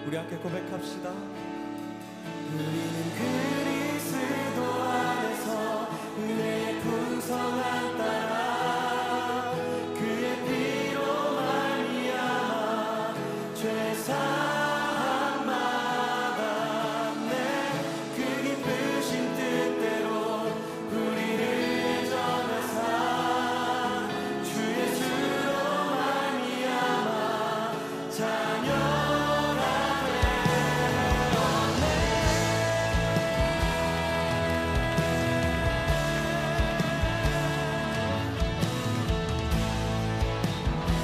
우리 함께 고백합시다. 우리는 그리스도 안에서 은혜의 풍성한 따라 그의 피로 말미암아 죄 사함 받았네. 그 기쁘신 뜻대로 우리를 전하사 주 예수로 말미암아 자녀가 되었네.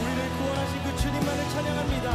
우리를 구원하신 그 주님만을 찬양합니다.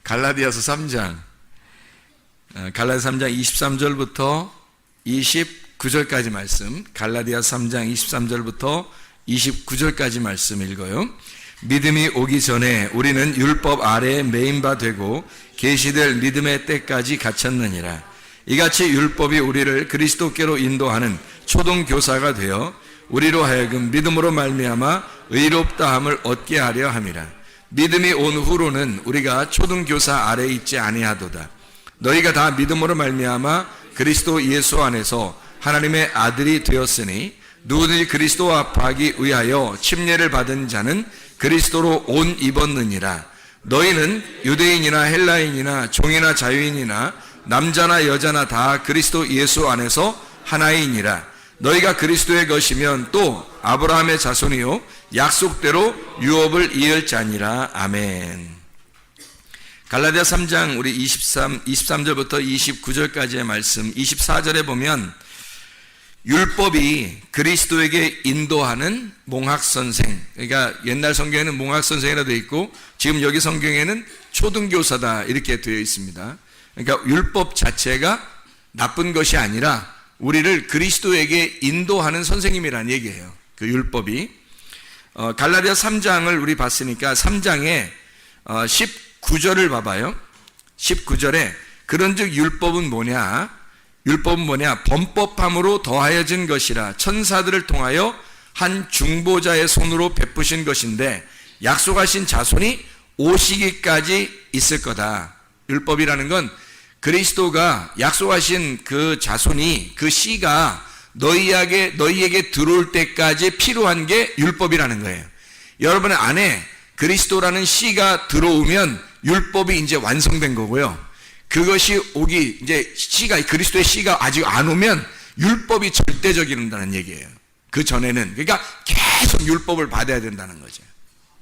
갈라디아서 3장, 갈라디아서 3장 23절부터 29절까지 말씀, 갈라디아서 3장 23절부터 29절까지 말씀 읽어요. 믿음이 오기 전에 우리는 율법 아래에 매인 바 되고 계시될 믿음의 때까지 갇혔느니라. 이같이 율법이 우리를 그리스도께로 인도하는 초등교사가 되어 우리로 하여금 믿음으로 말미암아 의롭다함을 얻게 하려 함이라. 믿음이 온 후로는 우리가 초등교사 아래에 있지 아니하도다. 너희가 다 믿음으로 말미암아 그리스도 예수 안에서 하나님의 아들이 되었으니 누구든지 그리스도와 합하기 위하여 침례를 받은 자는 그리스도로 옷 입었느니라. 너희는 유대인이나 헬라인이나 종이나 자유인이나 남자나 여자나 다 그리스도 예수 안에서 하나이니라. 너희가 그리스도의 것이면 또 아브라함의 자손이요 약속대로 유업을 이을 자니라. 아멘. 갈라디아 3장 우리 23절부터 29절까지의 말씀, 24절에 보면 율법이 그리스도에게 인도하는 몽학선생, 그러니까 옛날 성경에는 몽학선생이라 되어 있고 지금 여기 성경에는 초등교사다 이렇게 되어 있습니다. 그러니까 율법 자체가 나쁜 것이 아니라 우리를 그리스도에게 인도하는 선생님이라는 얘기예요. 그 율법이. 갈라디아 3장을 우리 봤으니까 3장에 19절을 봐봐요. 19절에 그런즉 율법은 뭐냐? 율법은 뭐냐? 범법함으로 더하여진 것이라 천사들을 통하여 한 중보자의 손으로 베푸신 것인데 약속하신 자손이 오시기까지 있을 거다. 율법이라는 건 그리스도가 약속하신 그 자손이, 그 씨가 너희에게 들어올 때까지 필요한 게 율법이라는 거예요. 여러분의 안에 그리스도라는 씨가 들어오면 율법이 이제 완성된 거고요. 그것이 오기, 이제 씨가, 그리스도의 씨가 아직 안 오면 율법이 절대적이라는 얘기예요. 그 전에는. 그러니까 계속 율법을 받아야 된다는 거죠.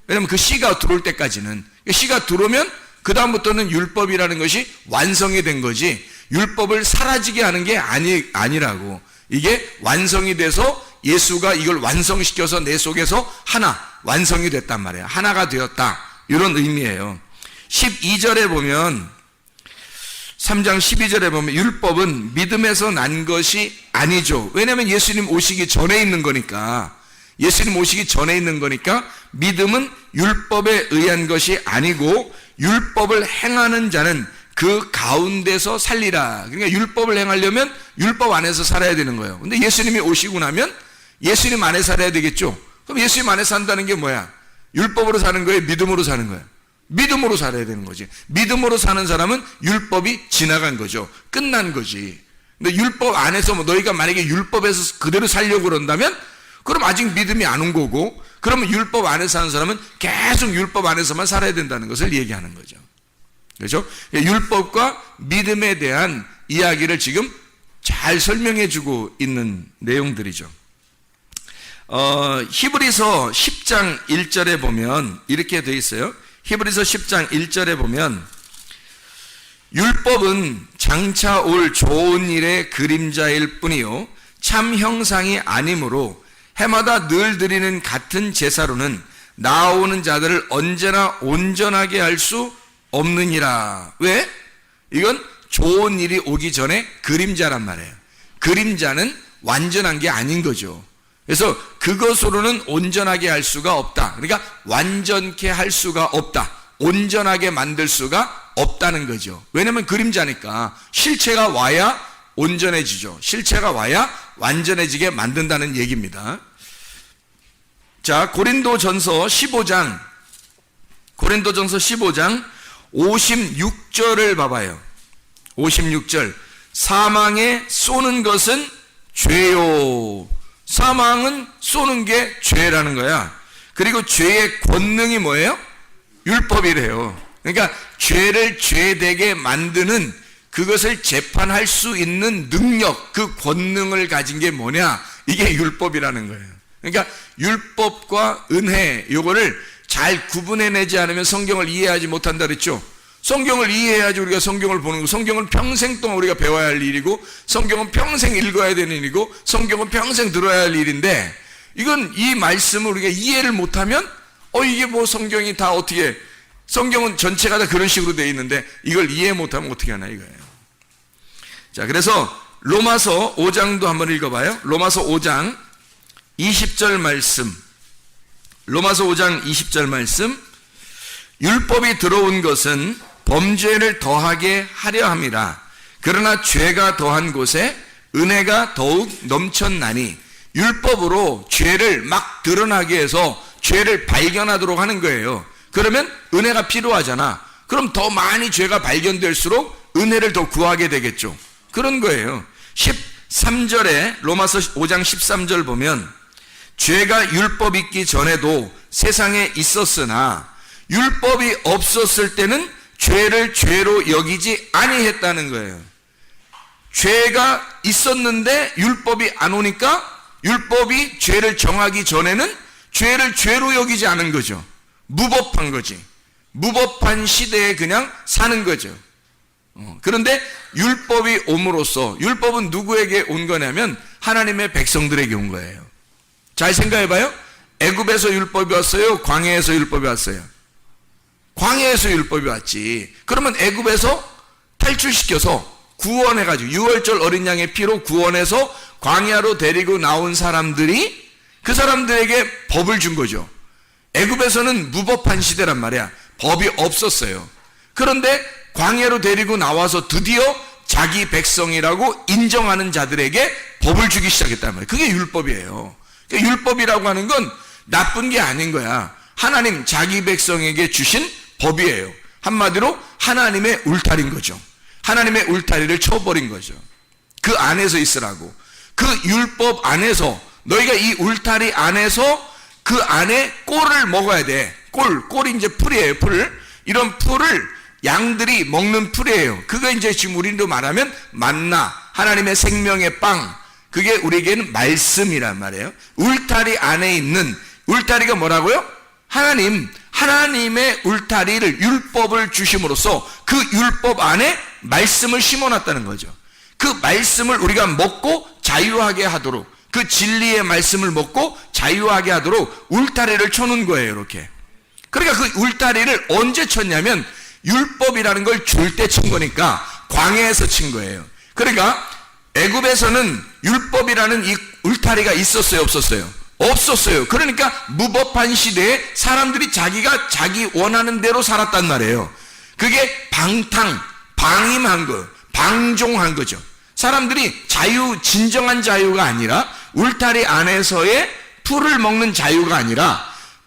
왜냐하면 그 씨가 들어올 때까지는, 씨가 들어오면 그 다음부터는 율법이라는 것이 완성이 된 거지, 율법을 사라지게 하는 게 아니라고. 이게 완성이 돼서 예수가 이걸 완성시켜서 내 속에서 하나, 완성이 됐단 말이에요. 하나가 되었다. 이런 의미예요. 12절에 보면, 3장 12절에 보면 율법은 믿음에서 난 것이 아니죠. 왜냐하면 예수님 오시기 전에 있는 거니까. 예수님 오시기 전에 있는 거니까 믿음은 율법에 의한 것이 아니고 율법을 행하는 자는 그 가운데서 살리라. 그러니까 율법을 행하려면 율법 안에서 살아야 되는 거예요. 근데 예수님이 오시고 나면 예수님 안에 살아야 되겠죠. 그럼 예수님 안에 산다는 게 뭐야? 율법으로 사는 거예요? 믿음으로 사는 거예요? 믿음으로 살아야 되는 거지. 믿음으로 사는 사람은 율법이 지나간 거죠. 끝난 거지. 근데 율법 안에서 너희가 만약에 율법에서 그대로 살려고 그런다면 그럼 아직 믿음이 안 온 거고, 그러면 율법 안에 사는 사람은 계속 율법 안에서만 살아야 된다는 것을 얘기하는 거죠. 그렇죠? 율법과 믿음에 대한 이야기를 지금 잘 설명해 주고 있는 내용들이죠. 히브리서 10장 1절에 보면 이렇게 되어 있어요. 히브리서 10장 1절에 보면 율법은 장차 올 좋은 일의 그림자일 뿐이요 참 형상이 아니므로 해마다 늘 드리는 같은 제사로는 나아오는 자들을 언제나 온전하게 할 수 없느니라. 왜? 이건 좋은 일이 오기 전에 그림자란 말이에요. 그림자는 완전한 게 아닌 거죠. 그래서 그것으로는 온전하게 할 수가 없다. 그러니까 완전케 할 수가 없다. 온전하게 만들 수가 없다는 거죠. 왜냐하면 그림자니까 실체가 와야 온전해지죠. 실체가 와야 완전해지게 만든다는 얘기입니다. 자, 고린도전서 15장 56절을 봐봐요. 56절. 사망에 쏘는 것은 죄요. 사망은 쏘는 게 죄라는 거야. 그리고 죄의 권능이 뭐예요? 율법이래요. 그러니까 죄를 죄되게 만드는, 그것을 재판할 수 있는 능력, 그 권능을 가진 게 뭐냐? 이게 율법이라는 거예요. 그러니까 율법과 은혜, 요거를 잘 구분해내지 않으면 성경을 이해하지 못한다 그랬죠. 성경을 이해해야지 우리가 성경을 보는 거. 성경은 평생 동안 우리가 배워야 할 일이고, 성경은 평생 읽어야 되는 일이고, 성경은 평생 들어야 할 일인데, 이건 이 말씀을 우리가 이해를 못하면 이게 뭐 성경이 다 어떻게 성경은 전체가 다 그런 식으로 되어 있는데 이걸 이해 못하면 어떻게 하나 이거예요. 자, 그래서 로마서 5장도 한번 읽어봐요. 로마서 5장 20절 말씀. 로마서 5장 20절 말씀. 율법이 들어온 것은 범죄를 더하게 하려 함이라. 그러나 죄가 더한 곳에 은혜가 더욱 넘쳤나니. 율법으로 죄를 막 드러나게 해서 죄를 발견하도록 하는 거예요. 그러면 은혜가 필요하잖아. 그럼 더 많이 죄가 발견될수록 은혜를 더 구하게 되겠죠. 그런 거예요. 13절에 로마서 5장 13절 보면 죄가 율법 있기 전에도 세상에 있었으나 율법이 없었을 때는 죄를 죄로 여기지 아니했다는 거예요. 죄가 있었는데 율법이 안 오니까 율법이 죄를 정하기 전에는 죄를 죄로 여기지 않은 거죠. 무법한 거지. 무법한 시대에 그냥 사는 거죠. 그런데 율법이 옴으로써, 율법은 누구에게 온 거냐면 하나님의 백성들에게 온 거예요. 잘 생각해봐요. 애굽에서 율법이 왔어요? 광야에서 율법이 왔어요? 광야에서 율법이 왔지. 그러면 애굽에서 탈출시켜서 구원해가지고 유월절 어린 양의 피로 구원해서 광야로 데리고 나온 사람들이 그 사람들에게 법을 준 거죠. 애굽에서는 무법한 시대란 말이야. 법이 없었어요. 그런데 광야로 데리고 나와서 드디어 자기 백성이라고 인정하는 자들에게 법을 주기 시작했단 말이에요. 그게 율법이에요. 그러니까 율법이라고 하는 건 나쁜 게 아닌 거야. 하나님 자기 백성에게 주신 법이에요. 한마디로 하나님의 울타리인 거죠. 하나님의 울타리를 쳐버린 거죠. 그 안에서 있으라고. 그 율법 안에서, 너희가 이 울타리 안에서 그 안에 꼴을 먹어야 돼. 꼴이 이제 풀이에요. 풀. 이런 풀을 양들이 먹는 풀이에요. 그거 이제 지금 우리도 말하면 만나, 하나님의 생명의 빵. 그게 우리에게는 말씀이란 말이에요. 울타리 안에 있는, 울타리가 뭐라고요? 하나님의 울타리를, 율법을 주심으로써 그 율법 안에 말씀을 심어놨다는 거죠. 그 말씀을 우리가 먹고 자유하게 하도록, 그 진리의 말씀을 먹고 자유하게 하도록 울타리를 쳐놓은 거예요. 이렇게. 그러니까 그 울타리를 언제 쳤냐면 율법이라는 걸 줄 때 친 거니까 광야에서 친 거예요. 그러니까 애굽에서는 율법이라는 이 울타리가 있었어요? 없었어요? 없었어요. 그러니까 무법한 시대에 사람들이 자기가 자기 원하는 대로 살았단 말이에요. 그게 방임한 거, 방종한 거죠. 사람들이 진정한 자유가 아니라 울타리 안에서의 풀을 먹는 자유가 아니라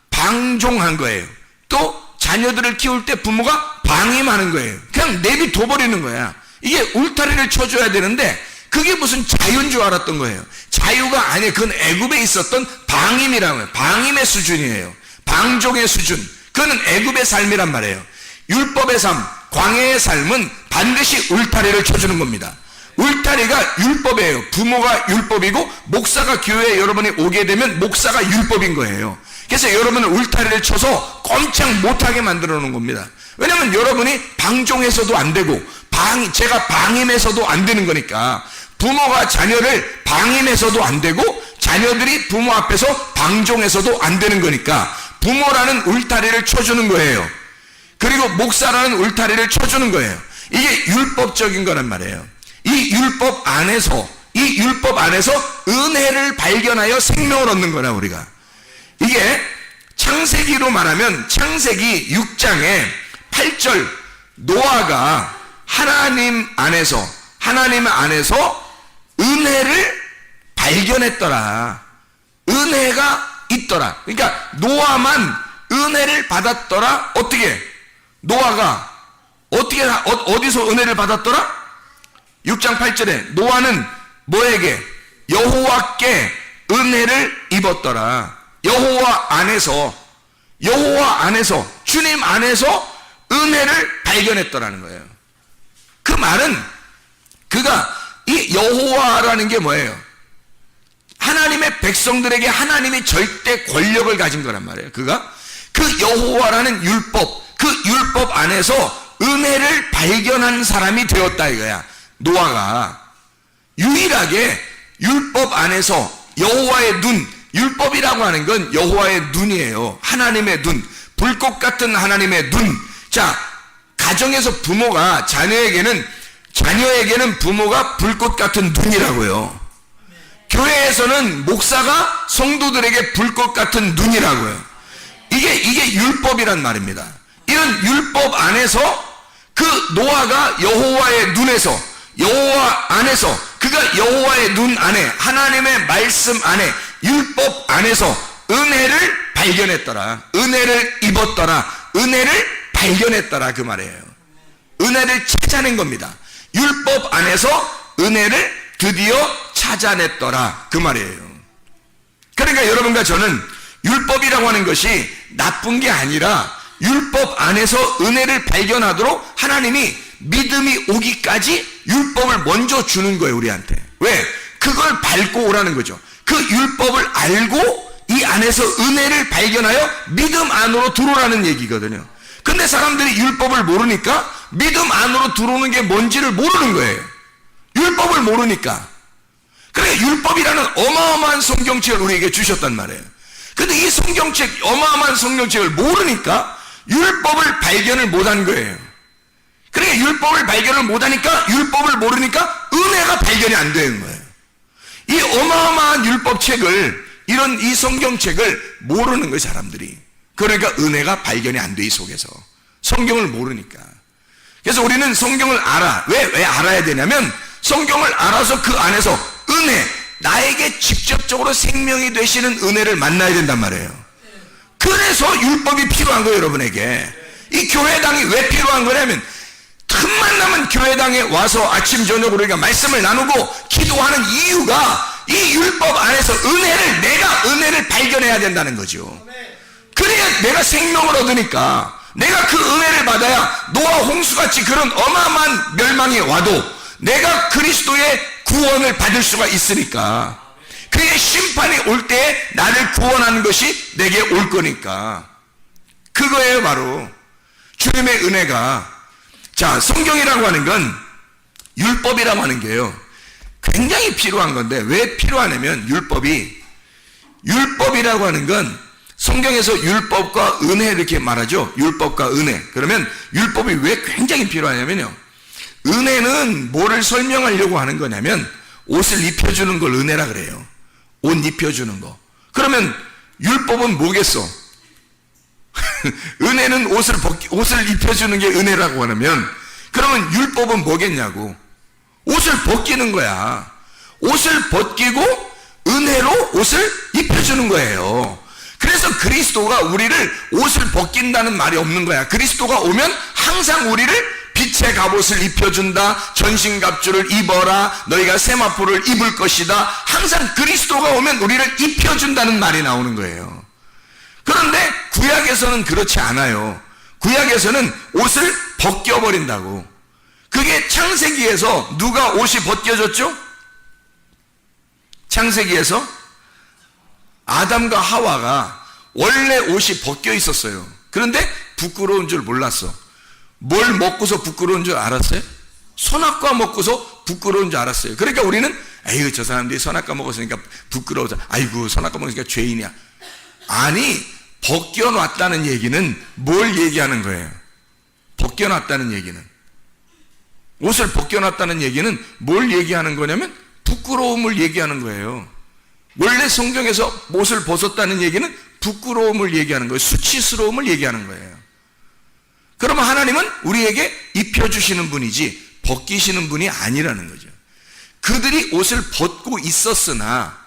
방종한 거예요. 또 자녀들을 키울 때 부모가 방임하는 거예요. 그냥 내비둬버리는 거야. 이게 울타리를 쳐줘야 되는데 그게 무슨 자유인 줄 알았던 거예요. 자유가 아니에요. 그건 애굽에 있었던 방임이라고 해요. 방임의 수준이에요. 방종의 수준. 그건 애굽의 삶이란 말이에요. 율법의 삶, 광야의 삶은 반드시 울타리를 쳐주는 겁니다. 울타리가 율법이에요. 부모가 율법이고 목사가 교회에 여러분이 오게 되면 목사가 율법인 거예요. 그래서 여러분은 울타리를 쳐서 꼼짝 못하게 만들어 놓은 겁니다. 왜냐하면 여러분이 방종해서도 안 되고 제가 방임해서도 안 되는 거니까. 부모가 자녀를 방임해서도 안 되고 자녀들이 부모 앞에서 방종해서도 안 되는 거니까 부모라는 울타리를 쳐주는 거예요. 그리고 목사라는 울타리를 쳐주는 거예요. 이게 율법적인 거란 말이에요. 이 율법 안에서 은혜를 발견하여 생명을 얻는 거라. 우리가 이게 창세기로 말하면 창세기 6장에 8절 노아가 하나님 안에서 은혜를 발견했더라. 은혜가 있더라. 그러니까 노아만 은혜를 받았더라. 어떻게? 노아가 어디서 은혜를 받았더라? 6장 8절에 노아는 뭐에게? 여호와께 은혜를 입었더라. 여호와 안에서 주님 안에서 은혜를 발견했더라는 거예요. 그 말은 그가 이 여호와라는 게 뭐예요? 하나님의 백성들에게 하나님이 절대 권력을 가진 거란 말이에요. 그가 그 여호와라는 그 율법 안에서 은혜를 발견한 사람이 되었다 이거야. 노아가 유일하게 율법 안에서 여호와의 눈, 율법이라고 하는 건 여호와의 눈이에요. 하나님의 눈, 불꽃 같은 하나님의 눈, 자, 가정에서 부모가 자녀에게는 부모가 불꽃 같은 눈이라고요. 교회에서는 목사가 성도들에게 불꽃 같은 눈이라고요. 이게 율법이란 말입니다. 이런 율법 안에서 그 노아가 여호와의 눈에서, 여호와 안에서, 그가 여호와의 눈 안에, 하나님의 말씀 안에, 율법 안에서 은혜를 발견했더라. 은혜를 입었더라. 은혜를 발견했더라. 그 말이에요. 은혜를 찾아낸 겁니다. 율법 안에서 은혜를 드디어 찾아냈더라. 그 말이에요. 그러니까 여러분과 저는 율법이라고 하는 것이 나쁜 게 아니라 율법 안에서 은혜를 발견하도록 하나님이 믿음이 오기까지 율법을 먼저 주는 거예요, 우리한테. 왜? 그걸 밟고 오라는 거죠. 그 율법을 알고 이 안에서 은혜를 발견하여 믿음 안으로 들어오라는 얘기거든요. 근데 사람들이 율법을 모르니까 믿음 안으로 들어오는 게 뭔지를 모르는 거예요. 율법을 모르니까. 그러니까 율법이라는 어마어마한 성경책을 우리에게 주셨단 말이에요. 근데 이 성경책, 어마어마한 성경책을 모르니까 율법을 발견을 못한 거예요. 그러니까 율법을 발견을 못하니까, 율법을 모르니까 은혜가 발견이 안 되는 거예요. 이 어마어마한 율법책을, 이 성경책을 모르는 거예요, 사람들이. 그러니까 은혜가 발견이 안 돼, 이 속에서. 성경을 모르니까. 그래서 우리는 성경을 알아. 왜 알아야 되냐면, 성경을 알아서 그 안에서 은혜, 나에게 직접적으로 생명이 되시는 은혜를 만나야 된단 말이에요. 그래서 율법이 필요한 거예요, 여러분에게. 이 교회당이 왜 필요한 거냐면, 틈만 나면 교회당에 와서 아침 저녁으로 우리가 말씀을 나누고 기도하는 이유가 이 율법 안에서 내가 은혜를 발견해야 된다는 거죠. 그래야 내가 생명을 얻으니까, 내가 그 은혜를 받아야 노아 홍수같이 그런 어마어마한 멸망이 와도 내가 그리스도의 구원을 받을 수가 있으니까, 그의 심판이 올 때에 나를 구원하는 것이 내게 올 거니까. 그거예요, 바로. 주님의 은혜가. 자, 성경이라고 하는 건, 율법이라고 하는 게요, 굉장히 필요한 건데, 왜 필요하냐면, 율법이라고 하는 건, 성경에서 율법과 은혜 이렇게 말하죠. 율법과 은혜. 그러면 율법이 왜 굉장히 필요하냐면요, 은혜는 뭐를 설명하려고 하는 거냐면, 옷을 입혀주는 걸 은혜라 그래요. 옷 입혀주는 거. 그러면 율법은 뭐겠어? 은혜는 옷을 입혀주는 게 은혜라고 하면, 그러면 율법은 뭐겠냐고. 옷을 벗기는 거야. 옷을 벗기고 은혜로 옷을 입혀주는 거예요. 그래서 그리스도가 우리를 옷을 벗긴다는 말이 없는 거야. 그리스도가 오면 항상 우리를 빛의 갑옷을 입혀준다. 전신갑주를 입어라. 너희가 세마포를 입을 것이다. 항상 그리스도가 오면 우리를 입혀준다는 말이 나오는 거예요. 그런데 구약에서는 그렇지 않아요. 구약에서는 옷을 벗겨버린다고. 그게 창세기에서 누가 옷이 벗겨졌죠? 창세기에서 아담과 하와가 원래 옷이 벗겨 있었어요. 그런데 부끄러운 줄 몰랐어. 뭘 먹고서 부끄러운 줄 알았어요? 선악과 먹고서 부끄러운 줄 알았어요. 그러니까 우리는 에휴, 저 사람들이 선악과 먹었으니까 부끄러워서, 아이고, 선악과 먹으니까 죄인이야. 아니, 벗겨놨다는 얘기는 뭘 얘기하는 거예요? 벗겨놨다는 얘기는, 옷을 벗겨놨다는 얘기는 뭘 얘기하는 거냐면 부끄러움을 얘기하는 거예요. 원래 성경에서 옷을 벗었다는 얘기는 부끄러움을 얘기하는 거예요. 수치스러움을 얘기하는 거예요. 그러면 하나님은 우리에게 입혀주시는 분이지 벗기시는 분이 아니라는 거죠. 그들이 옷을 벗고 있었으나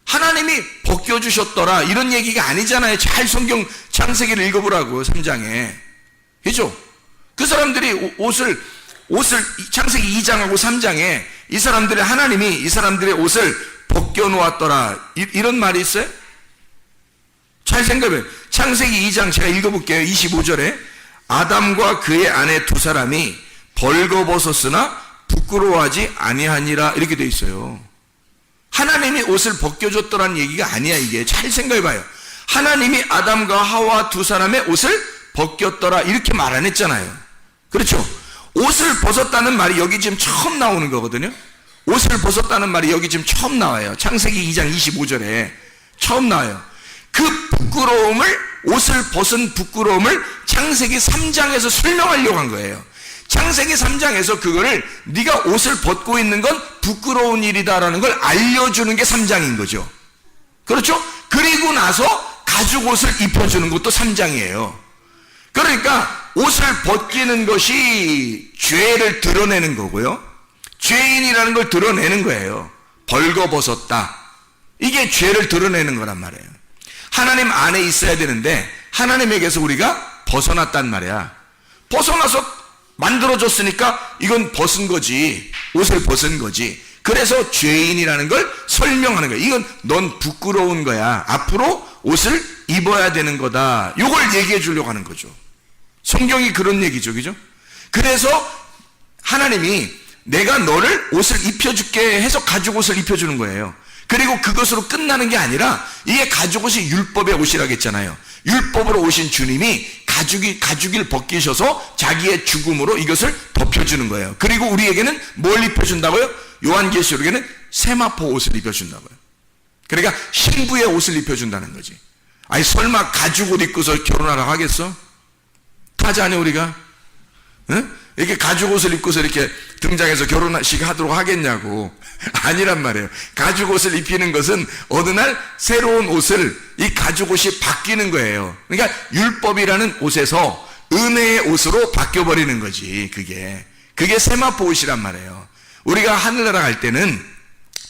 하나님이 벗겨주셨더라, 이런 얘기가 아니잖아요. 잘 성경 창세기를 읽어보라고, 3장에. 그죠? 그 사람들이 옷을 창세기 2장하고 3장에 하나님이 이 사람들의 옷을 벗겨놓았더라, 이런 말이 있어요? 잘 생각해요. 창세기 2장 제가 읽어볼게요. 25절에 아담과 그의 아내 두 사람이 벌거벗었으나 부끄러워하지 아니하니라, 이렇게 돼 있어요. 하나님이 옷을 벗겨줬더라는 얘기가 아니야. 이게 잘 생각해봐요. 하나님이 아담과 하와 두 사람의 옷을 벗겼더라, 이렇게 말 안 했잖아요. 그렇죠? 옷을 벗었다는 말이 여기 지금 처음 나오는 거거든요. 옷을 벗었다는 말이 여기 지금 처음 나와요. 창세기 2장 25절에 처음 나와요. 그 부끄러움을, 옷을 벗은 부끄러움을 창세기 3장에서 설명하려고 한 거예요. 창세기 3장에서 그거를 네가 옷을 벗고 있는 건 부끄러운 일이다라는 걸 알려주는 게 3장인 거죠. 그렇죠? 그리고 나서 가죽 옷을 입혀주는 것도 3장이에요. 그러니까 옷을 벗기는 것이 죄를 드러내는 거고요. 죄인이라는 걸 드러내는 거예요. 벌거벗었다. 이게 죄를 드러내는 거란 말이에요. 하나님 안에 있어야 되는데 하나님에게서 우리가 벗어났단 말이야. 벗어나서 만들어졌으니까 이건 벗은 거지. 옷을 벗은 거지. 그래서 죄인이라는 걸 설명하는 거야. 이건 넌 부끄러운 거야. 앞으로 옷을 입어야 되는 거다. 이걸 얘기해 주려고 하는 거죠. 성경이 그런 얘기죠. 그죠? 그래서 하나님이 내가 너를 옷을 입혀줄게 해서 가죽옷을 입혀주는 거예요. 그리고 그것으로 끝나는 게 아니라 이게 가죽옷이 율법의 옷이라고 했잖아요. 율법으로 오신 주님이 가죽을 벗기셔서 자기의 죽음으로 이것을 덮여주는 거예요. 그리고 우리에게는 뭘 입혀준다고요? 요한계시록에는 세마포 옷을 입혀준다고요. 그러니까 신부의 옷을 입혀준다는 거지. 아니 설마 가죽옷 입고서 결혼하라고 하겠어? 하지 않냐 우리가? 응? 이렇게 가죽옷을 입고서 이렇게 등장해서 결혼식 하도록 하겠냐고. 아니란 말이에요. 가죽옷을 입히는 것은 어느 날 새로운 옷을, 이 가죽옷이 바뀌는 거예요. 그러니까 율법이라는 옷에서 은혜의 옷으로 바뀌어버리는 거지. 그게 세마포 옷이란 말이에요. 우리가 하늘나라 갈 때는,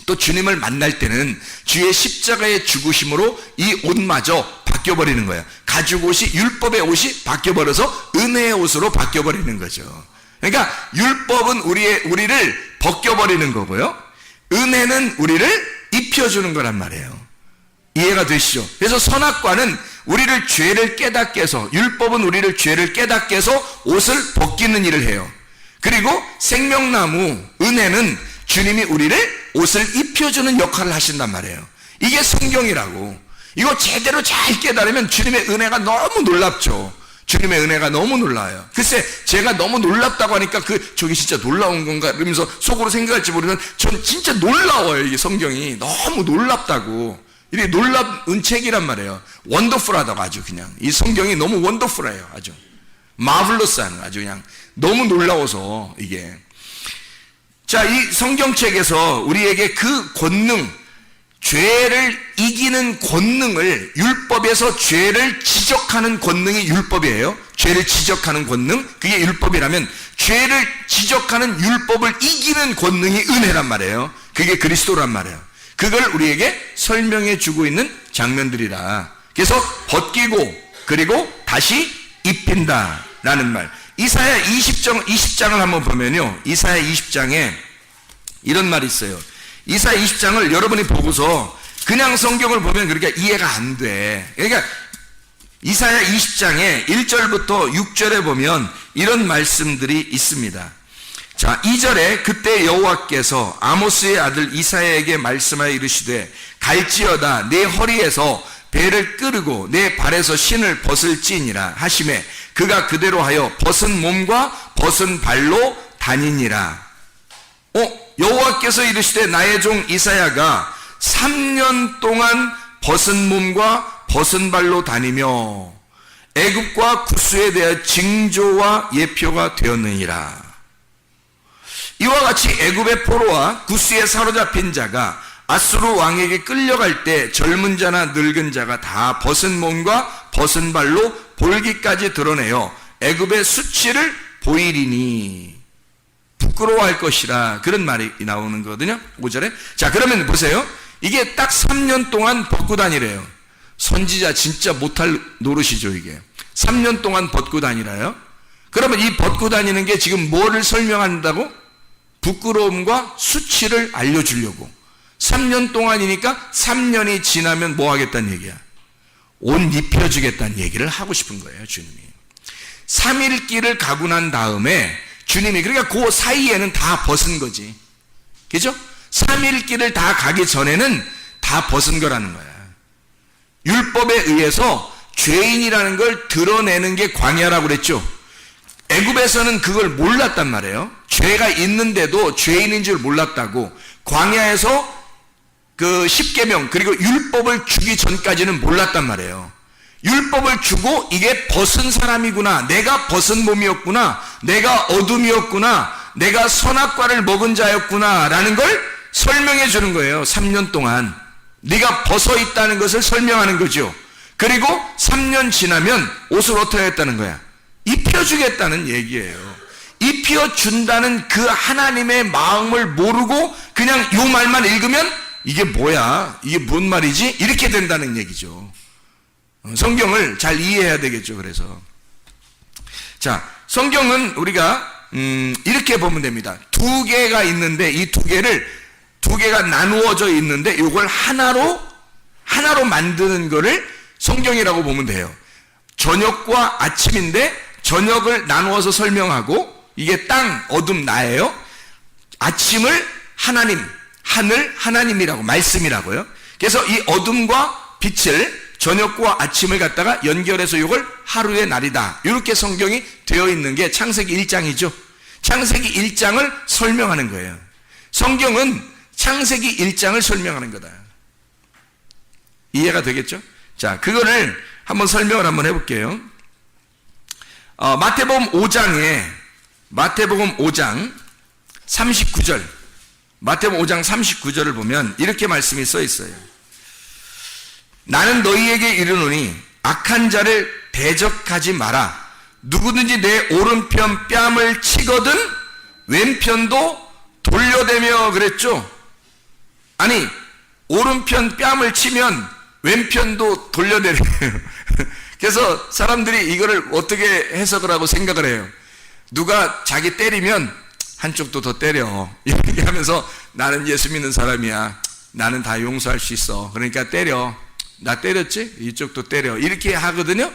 또 주님을 만날 때는 주의 십자가의 죽으심으로 이 옷마저 바뀌어버리는 거예요. 가죽옷이, 율법의 옷이 바뀌어버려서 은혜의 옷으로 바뀌어버리는 거죠. 그러니까 율법은 우리를 벗겨버리는 거고요, 은혜는 우리를 입혀주는 거란 말이에요. 이해가 되시죠? 그래서 선악과는 우리를 죄를 깨닫게 해서, 율법은 우리를 죄를 깨닫게 해서 옷을 벗기는 일을 해요. 그리고 생명나무, 은혜는 주님이 우리를 옷을 입혀주는 역할을 하신단 말이에요. 이게 성경이라고. 이거 제대로 잘 깨달으면 주님의 은혜가 너무 놀랍죠. 주님의 은혜가 너무 놀라요. 글쎄 제가 너무 놀랍다고 하니까 저게 진짜 놀라운 건가 이러면서 속으로 생각할지 모르면 전 진짜 놀라워요. 이게 성경이 너무 놀랍다고. 이게 놀라운 책이란 말이에요. 원더풀하다고. 아주 그냥 이 성경이 너무 원더풀해요. 아주 마블러스한, 아주 그냥 너무 놀라워서. 이게 자, 이 성경책에서 우리에게 그 권능, 죄를 이기는 권능을, 율법에서 죄를 지적하는 권능이 율법이에요. 죄를 지적하는 권능, 그게 율법이라면 죄를 지적하는 율법을 이기는 권능이 은혜란 말이에요. 그게 그리스도란 말이에요. 그걸 우리에게 설명해 주고 있는 장면들이라. 그래서 벗기고 그리고 다시 입힌다라는 말. 이사야 20장을 한번 보면요, 이사야 20장에 이런 말이 있어요. 이사야 20장을 여러분이 보고서 그냥 성경을 보면 그렇게 이해가 안 돼. 그러니까 이사야 20장에 1절부터 6절에 보면 이런 말씀들이 있습니다. 자, 2절에 그때 여호와께서 아모스의 아들 이사야에게 말씀하여 이르시되 갈지어다 내 허리에서 배를 끄르고 내 발에서 신을 벗을지니라 하시매 그가 그대로 하여 벗은 몸과 벗은 발로 다니니라. 여호와께서 이르시되 나의 종 이사야가 3년 동안 벗은 몸과 벗은 발로 다니며 애굽과 구스에 대한 징조와 예표가 되었느니라. 이와 같이 애굽의 포로와 구스에 사로잡힌 자가 아수르 왕에게 끌려갈 때 젊은 자나 늙은 자가 다 벗은 몸과 벗은 발로 볼기까지 드러내어 애굽의 수치를 보이리니 부끄러워할 것이라. 그런 말이 나오는 거거든요. 5절에. 자, 그러면 보세요. 이게 딱 3년 동안 벗고 다니래요. 선지자 진짜 못할 노릇이죠. 이게 3년 동안 벗고 다니라요. 그러면 이 벗고 다니는 게 지금 뭐를 설명한다고? 부끄러움과 수치를 알려주려고. 3년 동안이니까 3년이 지나면 뭐 하겠다는 얘기야? 옷 입혀주겠다는 얘기를 하고 싶은 거예요. 주님이 3일 길을 가고 난 다음에 주님이, 그러니까 그 사이에는 다 벗은 거지. 그죠? 3일 길을 다 가기 전에는 다 벗은 거라는 거야. 율법에 의해서 죄인이라는 걸 드러내는 게 광야라고 그랬죠. 애굽에서는 그걸 몰랐단 말이에요. 죄가 있는데도 죄인인 줄 몰랐다고. 광야에서 그 십계명 그리고 율법을 주기 전까지는 몰랐단 말이에요. 율법을 주고 이게 벗은 사람이구나, 내가 벗은 몸이었구나, 내가 어둠이었구나, 내가 선악과를 먹은 자였구나 라는 걸 설명해 주는 거예요. 3년 동안 네가 벗어 있다는 것을 설명하는 거죠. 그리고 3년 지나면 옷을 어떻게 했다는 거야? 입혀주겠다는 얘기예요. 입혀준다는 그 하나님의 마음을 모르고 그냥 요 말만 읽으면 이게 뭐야? 이게 뭔 말이지? 이렇게 된다는 얘기죠. 성경을 잘 이해해야 되겠죠. 그래서 자, 성경은 우리가 이렇게 보면 됩니다. 두 개가 있는데 이 두 개가 나누어져 있는데 이걸 하나로 만드는 거를 성경이라고 보면 돼요. 저녁과 아침인데 저녁을 나누어서 설명하고 이게 땅, 어둠, 나예요. 아침을 하나님, 하늘, 하나님이라고, 말씀이라고요. 그래서 이 어둠과 빛을, 저녁과 아침을 갖다가 연결해서 이걸 하루의 날이다, 이렇게 성경이 되어 있는 게 창세기 1장이죠. 창세기 1장을 설명하는 거예요. 성경은 창세기 1장을 설명하는 거다. 이해가 되겠죠? 자, 그거를 한번 설명을 한번 해볼게요. 마태복음 5장 39절, 마태복음 5장 39절을 보면 이렇게 말씀이 써 있어요. 나는 너희에게 이르노니 악한 자를 대적하지 마라. 누구든지 내 오른편 뺨을 치거든 왼편도 돌려대며, 그랬죠? 아니, 오른편 뺨을 치면 왼편도 돌려내래요. 그래서 사람들이 이거를 어떻게 해석을 하고 생각을 해요. 누가 자기 때리면 한쪽도 더 때려, 이렇게 하면서 나는 예수 믿는 사람이야, 나는 다 용서할 수 있어, 그러니까 때려, 나 때렸지? 이쪽도 때려, 이렇게 하거든요.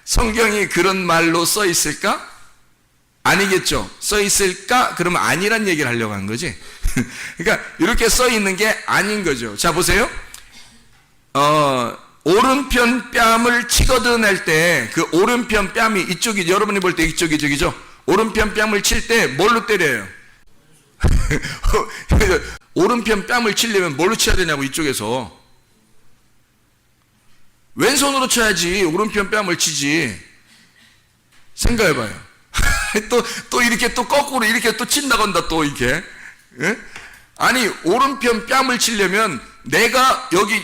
성경이 그런 말로 써 있을까? 아니겠죠. 써 있을까? 그러면 아니란 얘기를 하려고 한 거지. 그러니까 이렇게 써 있는 게 아닌 거죠. 자, 보세요. 오른편 뺨을 치거든 할 때 그 오른편 뺨이 이쪽이, 여러분이 볼 때 이쪽이 저기죠. 오른편 뺨을 칠 때 뭘로 때려요? 오른편 뺨을 치려면 뭘로 쳐야 되냐고, 이쪽에서. 왼손으로 쳐야지 오른편 뺨을 치지. 생각해봐요. 또 이렇게 또 거꾸로 이렇게 또 친다고 한다, 또 이렇게. 예? 아니, 오른편 뺨을 치려면 내가 여기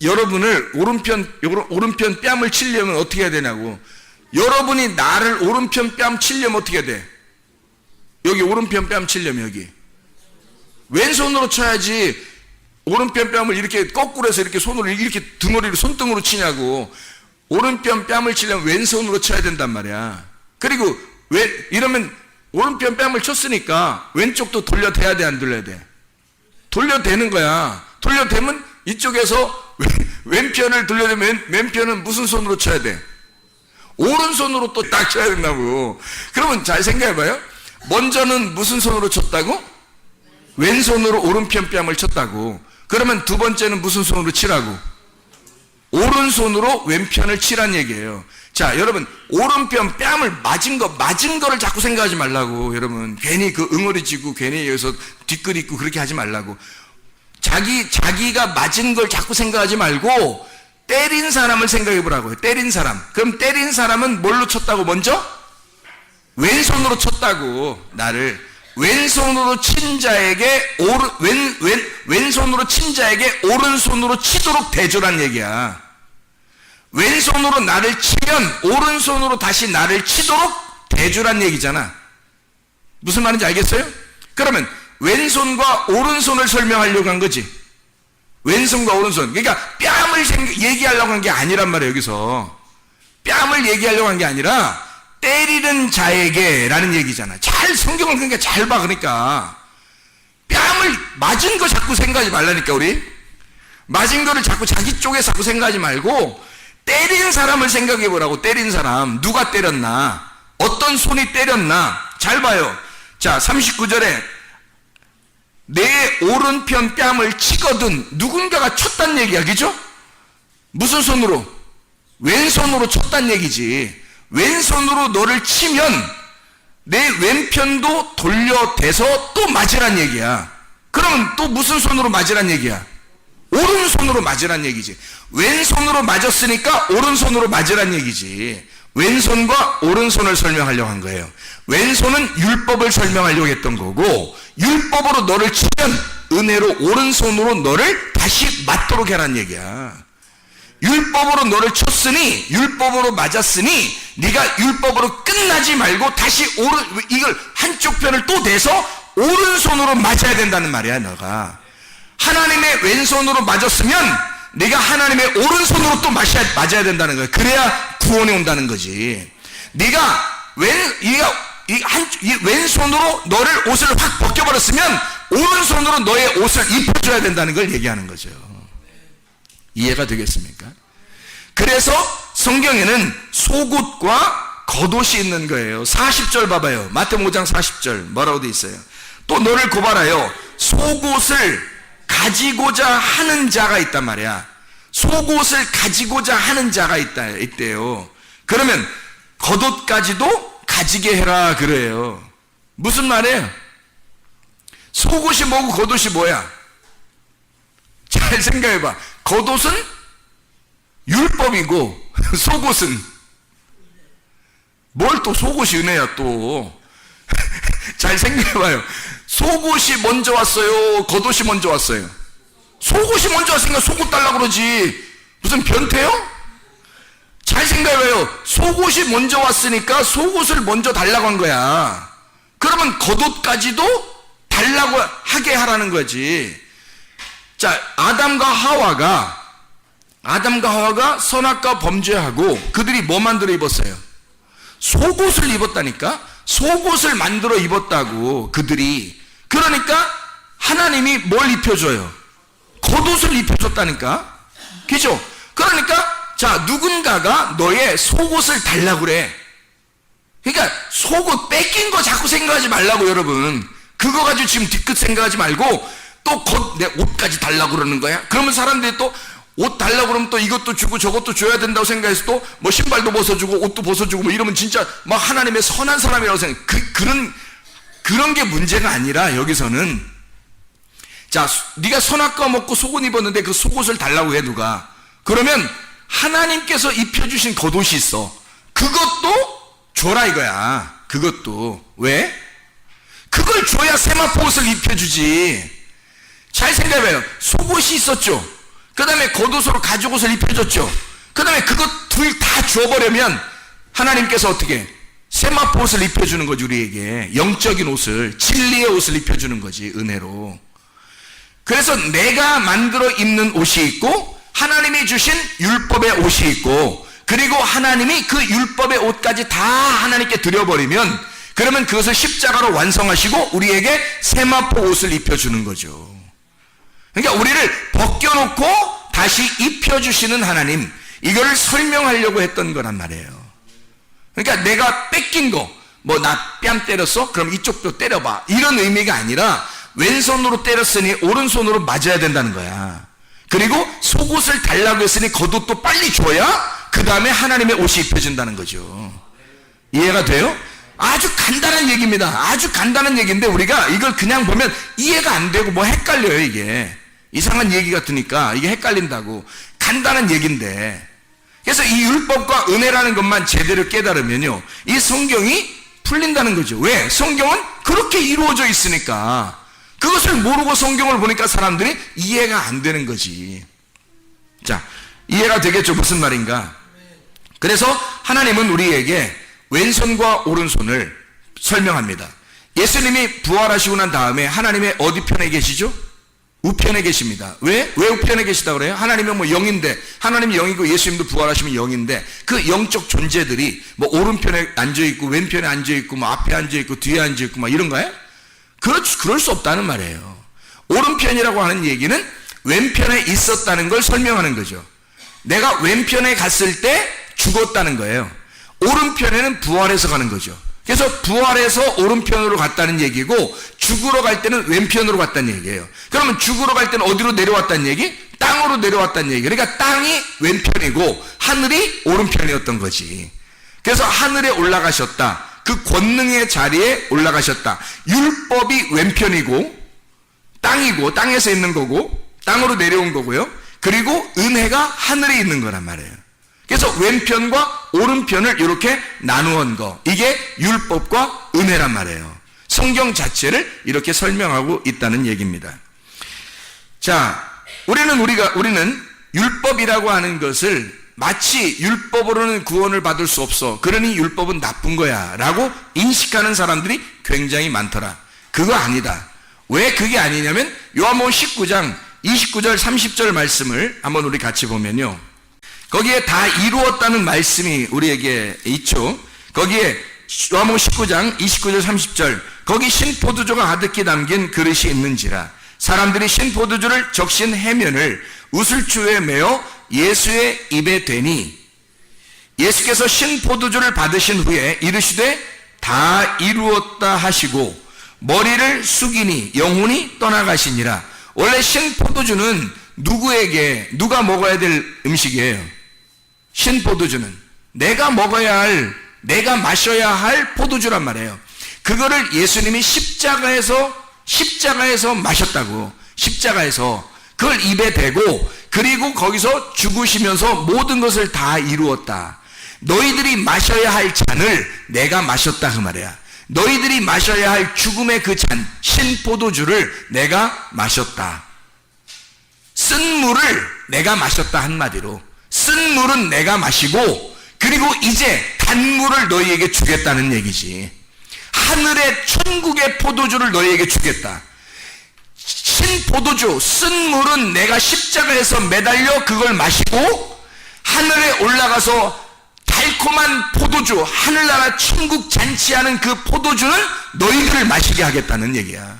여러분을 오른편 뺨을 치려면 어떻게 해야 되냐고. 여러분이 나를 오른편 뺨 치려면 어떻게 해야 돼? 여기 오른편 뺨 치려면 여기 왼손으로 쳐야지. 오른편 뺨을 이렇게 거꾸로 해서 이렇게 손으로 이렇게 등어리로 손등으로 치냐고. 오른편 뺨을 치려면 왼손으로 쳐야 된단 말이야. 그리고 이러면 오른편 뺨을 쳤으니까 왼쪽도 돌려대야 돼, 안 돌려야 돼? 돌려대는 거야. 돌려대면 이쪽에서 왼편을 돌려대면 왼편은 무슨 손으로 쳐야 돼? 오른손으로 또 딱 쳐야 된다고. 그러면 잘 생각해봐요. 먼저는 무슨 손으로 쳤다고? 왼손으로 오른편 뺨을 쳤다고. 그러면 두 번째는 무슨 손으로 치라고? 오른손으로 왼편을 치란 얘기예요. 자, 여러분, 오른편 뺨을 맞은 거를 자꾸 생각하지 말라고. 여러분, 괜히 그 응어리 지고 괜히 여기서 뒷글 있고 그렇게 하지 말라고. 자기가 맞은 걸 자꾸 생각하지 말고 때린 사람을 생각해 보라고요. 때린 사람. 그럼 때린 사람은 뭘로 쳤다고? 먼저 왼손으로 쳤다고. 나를 왼손으로 친 자에게 왼손으로 친 자에게 오른손으로 치도록 대조란 얘기야. 왼손으로 나를 치면 오른손으로 다시 나를 치도록 대조란 얘기잖아. 무슨 말인지 알겠어요? 그러면 왼손과 오른손을 설명하려고 한 거지. 왼손과 오른손. 그러니까 뺨을 얘기하려고 한 게 아니란 말이에요. 여기서 뺨을 얘기하려고 한 게 아니라 때리는 자에게 라는 얘기잖아. 잘 성경을 그러니까 잘 봐. 그러니까 뺨을 맞은 거 자꾸 생각하지 말라니까. 우리 맞은 거를 자꾸 자기 쪽에 자꾸 생각하지 말고 때린 사람을 생각해 보라고. 때린 사람, 누가 때렸나, 어떤 손이 때렸나. 잘 봐요. 자, 39절에 내 오른편 뺨을 치거든. 누군가가 쳤단 얘기야, 그죠? 무슨 손으로? 왼손으로 쳤단 얘기지. 왼손으로 너를 치면 내 왼편도 돌려대서 또 맞으란 얘기야. 그러면 또 무슨 손으로 맞으란 얘기야? 오른손으로 맞으란 얘기지. 왼손으로 맞았으니까 오른손으로 맞으란 얘기지. 왼손과 오른손을 설명하려고 한 거예요. 왼손은 율법을 설명하려고 했던 거고, 율법으로 너를 치면 은혜로 오른손으로 너를 다시 맞도록 해란 얘기야. 율법으로 너를 쳤으니, 율법으로 맞았으니 네가 율법으로 끝나지 말고 다시 이걸 한쪽 편을 또 대서 오른손으로 맞아야 된다는 말이야. 너가 하나님의 왼손으로 맞았으면 네가 하나님의 오른손으로 또 맞아야 된다는 거야. 그래야 구원이 온다는 거지. 네가 왼손으로 너를 옷을 확 벗겨버렸으면 오른손으로 너의 옷을 입혀줘야 된다는 걸 얘기하는 거죠. 이해가 되겠습니까? 그래서 성경에는 속옷과 겉옷이 있는 거예요. 40절 봐봐요. 마태복음 5장 40절 뭐라고 돼 있어요? 또 너를 고발하여 속옷을 가지고자 하는 자가 있단 말이야. 속옷을 가지고자 하는 자가 있대요. 그러면 겉옷까지도 가지게 해라 그래요. 무슨 말이에요? 속옷이 뭐고 겉옷이 뭐야? 잘 생각해봐. 겉옷은 율법이고 속옷은 뭘 또 속옷이 은혜야 또. 잘 생각해봐요. 속옷이 먼저 왔어요? 겉옷이 먼저 왔어요? 속옷이 먼저 왔으니까 속옷 달라고 그러지. 무슨 변태요? 잘 생각해봐요. 속옷이 먼저 왔으니까 속옷을 먼저 달라고 한 거야. 그러면 겉옷까지도 달라고 하게 하라는 거지. 자, 아담과 하와가 선악과 범죄하고 그들이 뭐 만들어 입었어요? 속옷을 입었다니까? 속옷을 만들어 입었다고 그들이. 그러니까 하나님이 뭘 입혀줘요? 겉옷을 입혀줬다니까? 그죠? 그러니까 자, 누군가가 너의 속옷을 달라고 그래. 그러니까 속옷 뺏긴 거 자꾸 생각하지 말라고 여러분. 그거 가지고 지금 뒤끝 생각하지 말고 또 내 옷까지 달라고 그러는 거야. 그러면 사람들이 또 옷 달라고 그러면 또 이것도 주고 저것도 줘야 된다고 생각해서 또 뭐 신발도 벗어주고 옷도 벗어주고 뭐 이러면 진짜 막 하나님의 선한 사람이라고 생각. 그런 게 문제가 아니라 여기서는 자, 네가 선악과 먹고 속옷 입었는데 그 속옷을 달라고 해 누가. 그러면 하나님께서 입혀주신 겉옷이 있어. 그것도 줘라 이거야. 그것도. 왜? 그걸 줘야 세마포 옷을 입혀주지. 잘 생각해봐요. 속옷이 있었죠. 그 다음에 겉옷으로 가죽옷을 입혀줬죠. 그 다음에 그것 둘 다 줘버리면 하나님께서 어떻게 세마포 옷을 입혀주는 거지. 우리에게 영적인 옷을, 진리의 옷을 입혀주는 거지. 은혜로. 그래서 내가 만들어 입는 옷이 있고 하나님이 주신 율법의 옷이 있고, 그리고 하나님이 그 율법의 옷까지 다 하나님께 드려버리면 그러면 그것을 십자가로 완성하시고 우리에게 세마포 옷을 입혀주는 거죠. 그러니까 우리를 벗겨놓고 다시 입혀주시는 하나님, 이거를 설명하려고 했던 거란 말이에요. 그러니까 내가 뺏긴 거, 뭐 나 뺨 때렸어? 그럼 이쪽도 때려봐, 이런 의미가 아니라 왼손으로 때렸으니 오른손으로 맞아야 된다는 거야. 그리고 속옷을 달라고 했으니 겉옷도 빨리 줘야 그 다음에 하나님의 옷이 입혀진다는 거죠. 이해가 돼요? 아주 간단한 얘기입니다. 아주 간단한 얘기인데 우리가 이걸 그냥 보면 이해가 안 되고 뭐 헷갈려요. 이게 이상한 얘기 같으니까 이게 헷갈린다고. 간단한 얘기인데, 그래서 이 율법과 은혜라는 것만 제대로 깨달으면요 이 성경이 풀린다는 거죠. 왜? 성경은 그렇게 이루어져 있으니까. 그것을 모르고 성경을 보니까 사람들이 이해가 안 되는 거지. 자, 이해가 되겠죠? 무슨 말인가? 그래서 하나님은 우리에게 왼손과 오른손을 설명합니다. 예수님이 부활하시고 난 다음에 하나님의 어디 편에 계시죠? 우편에 계십니다. 왜 우편에 계시다고 그래요? 하나님은 뭐 영인데, 하나님이 영이고 예수님도 부활하시면 영인데 그 영적 존재들이 뭐 오른편에 앉아있고 왼편에 앉아있고 뭐 앞에 앉아있고 뒤에 앉아있고 막 이런가요? 그럴 수 없다는 말이에요. 오른편이라고 하는 얘기는 왼편에 있었다는 걸 설명하는 거죠. 내가 왼편에 갔을 때 죽었다는 거예요. 오른편에는 부활해서 가는 거죠. 그래서 부활해서 오른편으로 갔다는 얘기고 죽으러 갈 때는 왼편으로 갔다는 얘기예요. 그러면 죽으러 갈 때는 어디로 내려왔다는 얘기? 땅으로 내려왔다는 얘기. 그러니까 땅이 왼편이고 하늘이 오른편이었던 거지. 그래서 하늘에 올라가셨다. 그 권능의 자리에 올라가셨다. 율법이 왼편이고 땅이고 땅에서 있는 거고 땅으로 내려온 거고요. 그리고 은혜가 하늘에 있는 거란 말이에요. 그래서 왼편과 오른편을 이렇게 나누은 거, 이게 율법과 은혜란 말이에요. 성경 자체를 이렇게 설명하고 있다는 얘기입니다. 자, 우리는 율법이라고 하는 것을 마치 율법으로는 구원을 받을 수 없어, 그러니 율법은 나쁜 거야 라고 인식하는 사람들이 굉장히 많더라. 그거 아니다. 왜 그게 아니냐면 요한복음 19장 29절 30절 말씀을 한번 우리 같이 보면요, 거기에 다 이루었다는 말씀이 우리에게 있죠. 거기에 요한복음 19장 29절 30절, 거기 신포도주가 가득히 담긴 그릇이 있는지라 사람들이 신포도주를 적신 해면을 우슬주에 메어 예수의 입에 대니 예수께서 신포도주를 받으신 후에 이르시되 다 이루었다 하시고 머리를 숙이니 영혼이 떠나가시니라. 원래 신포도주는 누가 먹어야 될 음식이에요. 신포도주는 내가 먹어야 할, 내가 마셔야 할 포도주란 말이에요. 그거를 예수님이 십자가에서 마셨다고. 십자가에서 그걸 입에 대고, 그리고 거기서 죽으시면서 모든 것을 다 이루었다. 너희들이 마셔야 할 잔을 내가 마셨다 그 말이야. 너희들이 마셔야 할 죽음의 그 잔, 신포도주를 내가 마셨다. 쓴 물을 내가 마셨다. 한마디로 쓴 물은 내가 마시고, 그리고 이제 단물을 너희에게 주겠다는 얘기지. 하늘의 천국의 포도주를 너희에게 주겠다. 신포도주, 쓴 물은 내가 십자가에서 매달려 그걸 마시고, 하늘에 올라가서 달콤한 포도주, 하늘나라 천국 잔치하는 그 포도주는 너희들을 마시게 하겠다는 얘기야.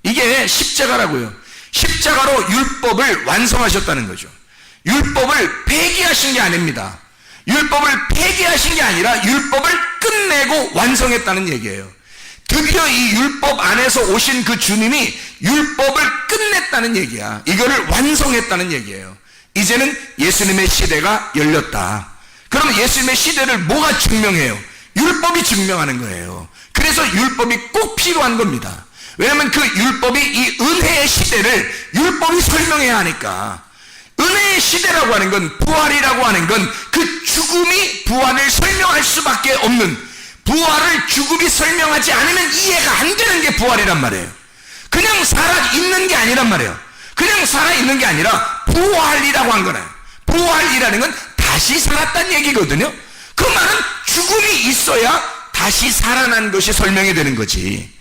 이게 십자가라고요. 십자가로 율법을 완성하셨다는 거죠. 율법을 폐기하신 게 아닙니다. 율법을 폐기하신 게 아니라 율법을 끝내고 완성했다는 얘기예요. 드디어 이 율법 안에서 오신 그 주님이 율법을 끝냈다는 얘기야. 이거를 완성했다는 얘기예요. 이제는 예수님의 시대가 열렸다. 그럼 예수님의 시대를 뭐가 증명해요? 율법이 증명하는 거예요. 그래서 율법이 꼭 필요한 겁니다. 왜냐하면 그 율법이 이 은혜의 시대를 율법이 설명해야 하니까. 은혜의 시대라고 하는 건, 부활이라고 하는 건 그 죽음이 부활을 설명할 수밖에 없는, 부활을 죽음이 설명하지 않으면 이해가 안 되는 게 부활이란 말이에요. 그냥 살아있는 게 아니란 말이에요. 그냥 살아있는 게 아니라 부활이라고 한 거예요. 부활이라는 건 다시 살았다는 얘기거든요. 그 말은 죽음이 있어야 다시 살아난 것이 설명이 되는 거지.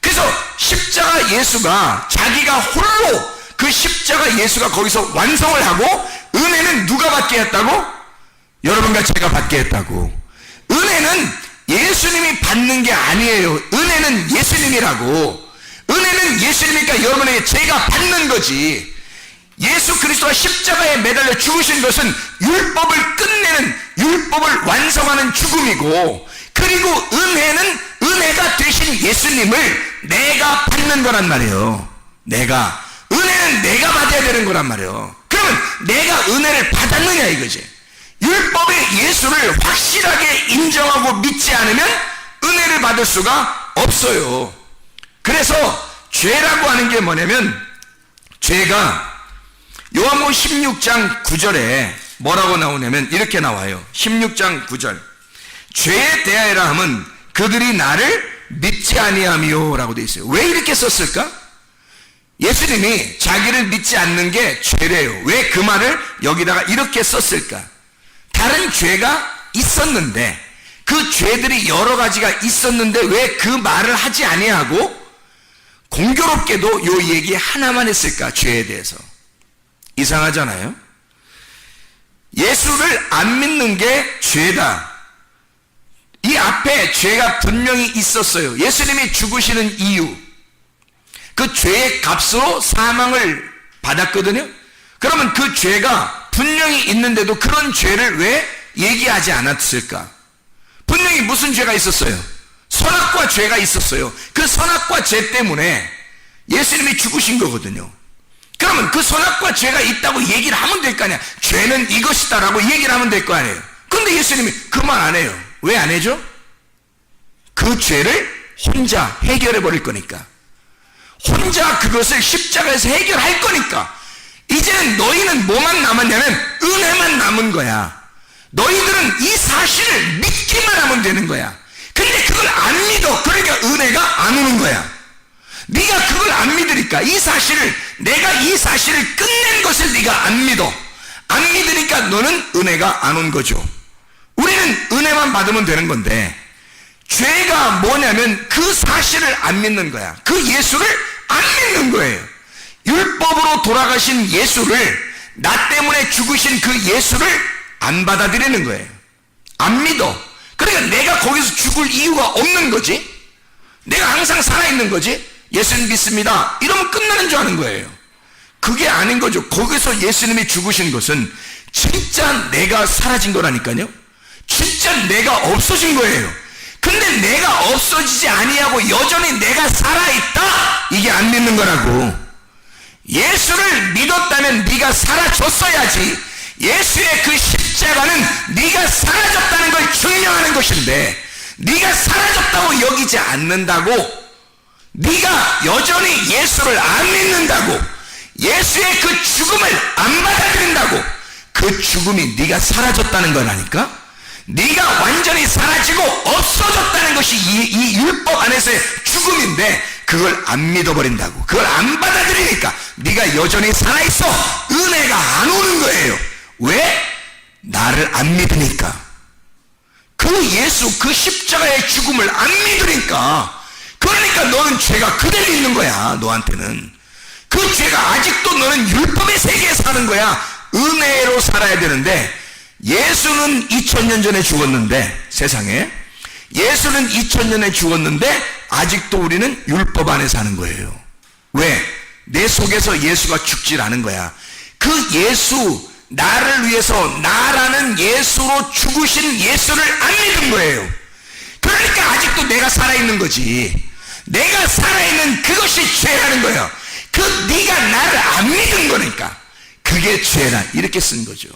그래서 십자가 예수가 자기가 홀로 그 십자가 예수가 거기서 완성을 하고, 은혜는 누가 받게 했다고? 여러분과 제가 받게 했다고. 은혜는 예수님이 받는 게 아니에요. 은혜는 예수님이라고. 은혜는 예수님이니까 여러분에게 제가 받는 거지. 예수 그리스도가 십자가에 매달려 죽으신 것은 율법을 끝내는, 율법을 완성하는 죽음이고, 그리고 은혜는 은혜가 되신 예수님을 내가 받는 거란 말이에요. 은혜는 내가 받아야 되는 거란 말이에요. 그러면 내가 은혜를 받았느냐 이거지. 율법의 예수를 확실하게 인정하고 믿지 않으면 은혜를 받을 수가 없어요. 그래서 죄라고 하는 게 뭐냐면, 죄가 요한복음 16장 9절에 뭐라고 나오냐면 이렇게 나와요. 16장 9절. 죄에 대하여라 함은 그들이 나를 믿지 아니하며 라고 되어 있어요. 왜 이렇게 썼을까? 예수님이 자기를 믿지 않는 게 죄래요. 왜 그 말을 여기다가 이렇게 썼을까? 다른 죄가 있었는데, 그 죄들이 여러 가지가 있었는데 왜 그 말을 하지 아니하고 공교롭게도 요 얘기 하나만 했을까? 죄에 대해서. 이상하잖아요. 예수를 안 믿는 게 죄다. 이 앞에 죄가 분명히 있었어요. 예수님이 죽으시는 이유, 그 죄의 값으로 사망을 받았거든요. 그러면 그 죄가 분명히 있는데도 그런 죄를 왜 얘기하지 않았을까? 분명히 무슨 죄가 있었어요? 선악과 죄가 있었어요. 그 선악과 죄 때문에 예수님이 죽으신 거거든요. 그러면 그 선악과 죄가 있다고 얘기를 하면 될 거 아니야. 죄는 이것이다라고 얘기를 하면 될 거 아니에요. 근데 예수님이 그 말 안 해요. 왜 안 해죠? 그 죄를 혼자 해결해 버릴 거니까. 혼자 그것을 십자가에서 해결할 거니까 이제는 너희는 뭐만 남았냐면 은혜만 남은 거야. 너희들은 이 사실을 믿기만 하면 되는 거야. 근데 그걸 안 믿어. 그러니까 은혜가 안 오는 거야. 네가 그걸 안 믿으니까 내가 이 사실을 끝낸 것을 네가 안 믿어. 안 믿으니까 너는 은혜가 안 온 거죠. 우리는 은혜만 받으면 되는 건데 죄가 뭐냐면 그 사실을 안 믿는 거야. 그 예수를 안 믿는 거예요. 율법으로 돌아가신 예수를, 나 때문에 죽으신 그 예수를 안 받아들이는 거예요. 안 믿어. 그러니까 내가 거기서 죽을 이유가 없는 거지. 내가 항상 살아있는 거지. 예수님 믿습니다 이러면 끝나는 줄 아는 거예요. 그게 아닌 거죠. 거기서 예수님이 죽으신 것은 진짜 내가 사라진 거라니까요. 진짜 내가 없어진 거예요. 근데 내가 없어지지 아니하고 여전히 내가 살아있다, 이게 안 믿는 거라고. 예수를 믿었다면 네가 사라졌어야지. 예수의 그 십자가는 네가 사라졌다는 걸 증명하는 것인데, 네가 사라졌다고 여기지 않는다고, 네가 여전히 예수를 안 믿는다고, 예수의 그 죽음을 안 받아들인다고, 그 죽음이 네가 사라졌다는 거라니까. 네가 완전히 사라지고 없어졌다는 것이 이 율법 안에서의 죽음인데, 그걸 안 믿어버린다고, 그걸 안 받아들이니까 네가 여전히 살아있어. 은혜가 안 오는 거예요. 왜? 나를 안 믿으니까. 그 예수, 그 십자가의 죽음을 안 믿으니까. 그러니까 너는 죄가 그대로 있는 거야. 너한테는 그 죄가 아직도, 너는 율법의 세계에 사는 거야. 은혜로 살아야 되는데, 예수는 2000년 전에 죽었는데, 세상에 예수는 2000년에 죽었는데 아직도 우리는 율법 안에 사는 거예요. 왜? 내 속에서 예수가 죽질 않은 거야. 그 예수, 나를 위해서 나라는 예수로 죽으신 예수를 안 믿은 거예요. 그러니까 아직도 내가 살아있는 거지. 내가 살아있는 그것이 죄라는 거예요. 네가 나를 안 믿은 거니까 그게 죄라, 이렇게 쓴 거죠.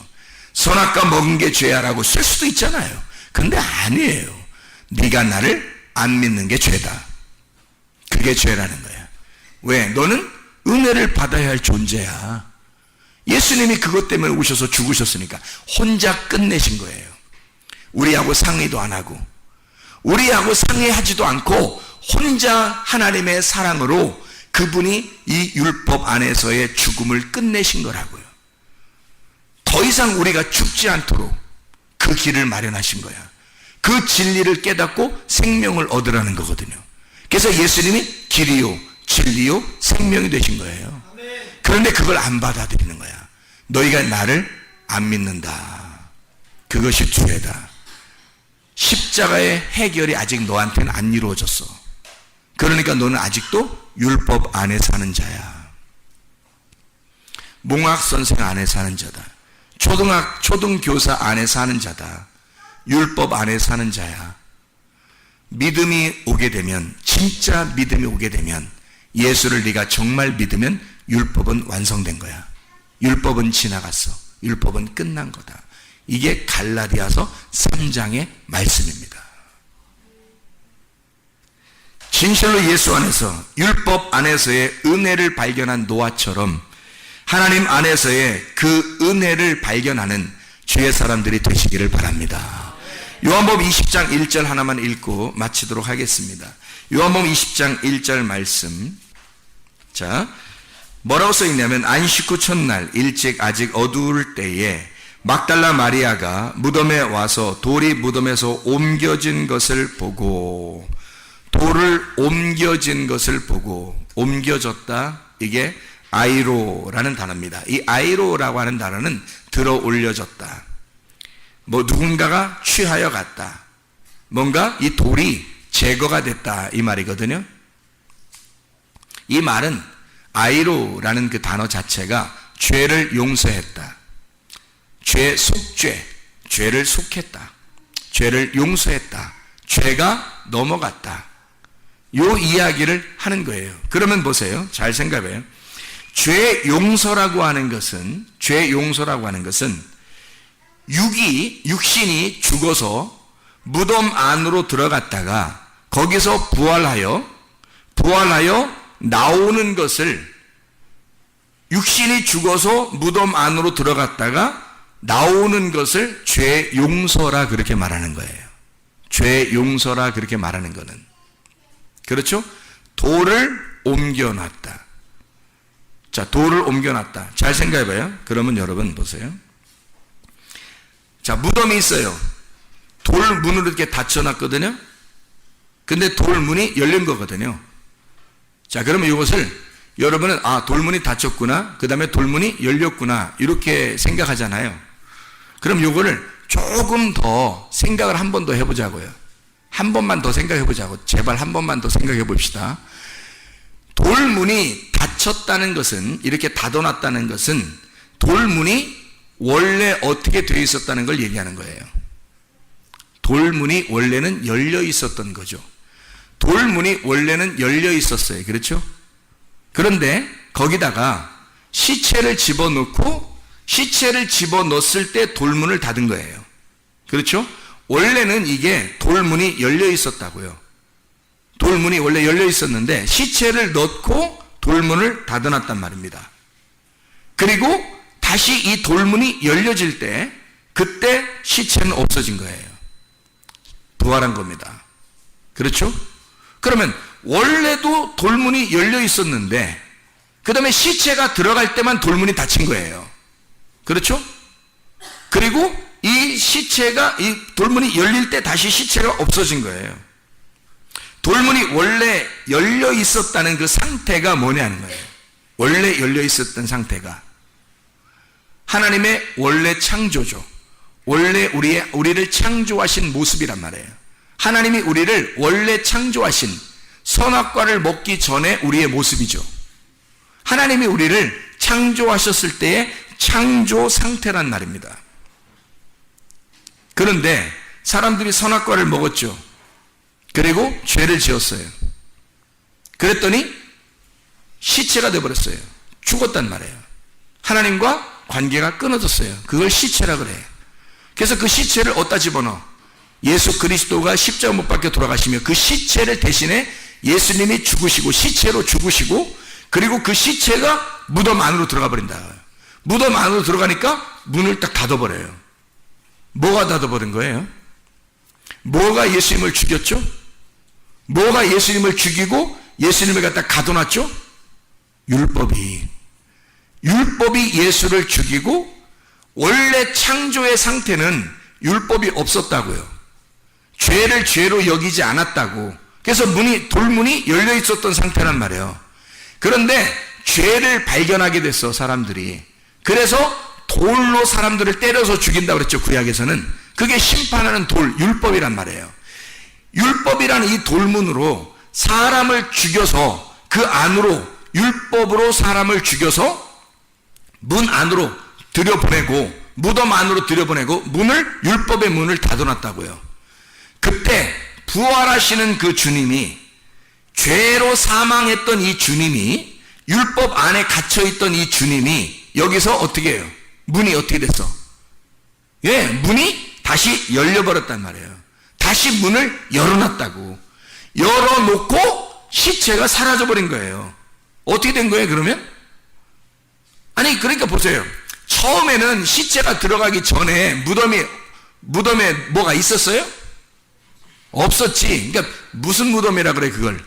선악과 먹은 게 죄야라고 쓸 수도 있잖아요. 근데 아니에요. 네가 나를 안 믿는 게 죄다. 그게 죄라는 거야. 왜? 너는 은혜를 받아야 할 존재야. 예수님이 그것 때문에 오셔서 죽으셨으니까 혼자 끝내신 거예요. 우리하고 상의도 안 하고, 우리하고 상의하지도 않고 혼자 하나님의 사랑으로 그분이 이 율법 안에서의 죽음을 끝내신 거라고요. 더 이상 우리가 죽지 않도록 그 길을 마련하신 거야. 그 진리를 깨닫고 생명을 얻으라는 거거든요. 그래서 예수님이 길이요 진리요 생명이 되신 거예요. 그런데 그걸 안 받아들이는 거야. 너희가 나를 안 믿는다. 그것이 죄다. 십자가의 해결이 아직 너한테는 안 이루어졌어. 그러니까 너는 아직도 율법 안에 사는 자야. 몽학선생 안에 사는 자다. 초등교사 안에 사는 자다. 율법 안에 사는 자야. 믿음이 오게 되면, 진짜 믿음이 오게 되면, 예수를 네가 정말 믿으면 율법은 완성된 거야. 율법은 지나갔어. 율법은 끝난 거다. 이게 갈라디아서 3장의 말씀입니다. 진실로 예수 안에서, 율법 안에서의 은혜를 발견한 노아처럼 하나님 안에서의 그 은혜를 발견하는 주의 사람들이 되시기를 바랍니다. 요한복음 20장 1절 하나만 읽고 마치도록 하겠습니다. 요한복음 20장 1절 말씀. 자, 뭐라고 써있냐면, 안식 후 첫날 일찍 아직 어두울 때에 막달라 마리아가 무덤에 와서 돌이 무덤에서 옮겨진 것을 보고, 돌을 옮겨진 것을 보고, 옮겨졌다, 이게 아이로라는 단어입니다. 이 아이로라고 하는 단어는 들어 올려졌다, 누군가가 취하여 갔다, 뭔가 이 돌이 제거가 됐다, 이 말이거든요. 이 말은, 아이로라는 그 단어 자체가 죄를 용서했다, 속죄, 죄를 속했다, 죄를 용서했다, 죄가 넘어갔다, 요 이야기를 하는 거예요. 그러면 보세요. 잘 생각해요. 죄 용서라고 하는 것은 육신이 죽어서 무덤 안으로 들어갔다가 거기서 부활하여 나오는 것을 육신이 죽어서 무덤 안으로 들어갔다가 나오는 것을 죄 용서라 그렇게 말하는 거예요. 죄 용서라 그렇게 말하는 거는. 그렇죠? 돌을 옮겨놨다. 자, 돌을 옮겨놨다. 잘 생각해 봐요. 그러면 여러분 보세요. 자, 무덤이 있어요. 돌 문으로 이렇게 닫혀놨거든요. 근데 돌 문이 열린 거거든요. 자, 그러면 이것을 여러분은 돌문이 닫혔구나, 그 다음에 돌문이 열렸구나 이렇게 생각하잖아요. 그럼 이거를 조금 더 생각을 한 번 더 해보자고요. 한 번만 더 생각해 보자고. 제발 한 번만 더 생각해 봅시다. 돌문이 닫혔다는 것은, 이렇게 닫아놨다는 것은 돌문이 원래 어떻게 되어 있었다는 걸 얘기하는 거예요. 돌문이 원래는 열려 있었던 거죠. 돌문이 원래는 열려 있었어요. 그렇죠? 그런데 거기다가 시체를 집어넣고, 시체를 집어넣었을 때 돌문을 닫은 거예요. 그렇죠? 원래는 이게 돌문이 열려 있었다고요. 돌문이 원래 열려 있었는데 시체를 넣고 돌문을 닫아놨단 말입니다. 그리고 다시 이 돌문이 열려질 때 그때 시체는 없어진 거예요. 부활한 겁니다. 그렇죠? 그러면 원래도 돌문이 열려 있었는데 그 다음에 시체가 들어갈 때만 돌문이 닫힌 거예요. 그렇죠? 그리고 이 시체가, 이 돌문이 열릴 때 다시 시체가 없어진 거예요. 돌문이 원래 열려 있었다는 그 상태가 뭐냐는 거예요. 원래 열려 있었던 상태가 하나님의 원래 창조죠. 원래 우리를 창조하신 모습이란 말이에요. 하나님이 우리를 원래 창조하신, 선악과를 먹기 전에 우리의 모습이죠. 하나님이 우리를 창조하셨을 때의 창조 상태란 말입니다. 그런데 사람들이 선악과를 먹었죠. 그리고 죄를 지었어요. 그랬더니 시체가 되어버렸어요. 죽었단 말이에요. 하나님과 관계가 끊어졌어요. 그걸 시체라 그래요. 그래서 그 시체를 어디다 집어넣어? 예수 그리스도가 십자가 못 박혀 돌아가시며 그 시체를 대신에 예수님이 죽으시고, 시체로 죽으시고, 그리고 그 시체가 무덤 안으로 들어가 버린다. 무덤 안으로 들어가니까 문을 딱 닫아버려요. 뭐가 닫아버린 거예요? 뭐가 예수님을 죽였죠? 뭐가 예수님을 죽이고 예수님을 갖다 가둬놨죠? 율법이 예수를 죽이고, 원래 창조의 상태는 율법이 없었다고요. 죄를 죄로 여기지 않았다고. 그래서 돌문이 열려 있었던 상태란 말이에요. 그런데 죄를 발견하게 됐어, 사람들이. 그래서 돌로 사람들을 때려서 죽인다고 그랬죠, 구약에서는. 그게 심판하는 돌, 율법이란 말이에요. 율법이라는 이 돌문으로 사람을 죽여서 그 안으로, 율법으로 사람을 죽여서 문 안으로 들여보내고, 무덤 안으로 들여보내고, 율법의 문을 닫아놨다고요. 그때 부활하시는 그 주님이, 죄로 사망했던 이 주님이, 율법 안에 갇혀있던 이 주님이 여기서 어떻게 해요? 문이 어떻게 됐어? 문이 다시 열려버렸단 말이에요. 다시 문을 열어놨다고. 열어놓고 시체가 사라져버린 거예요. 어떻게 된 거예요, 그러면? 아니, 그러니까 보세요. 처음에는 시체가 들어가기 전에 무덤에 뭐가 있었어요? 없었지. 그러니까 무슨 무덤이라 그래, 그걸?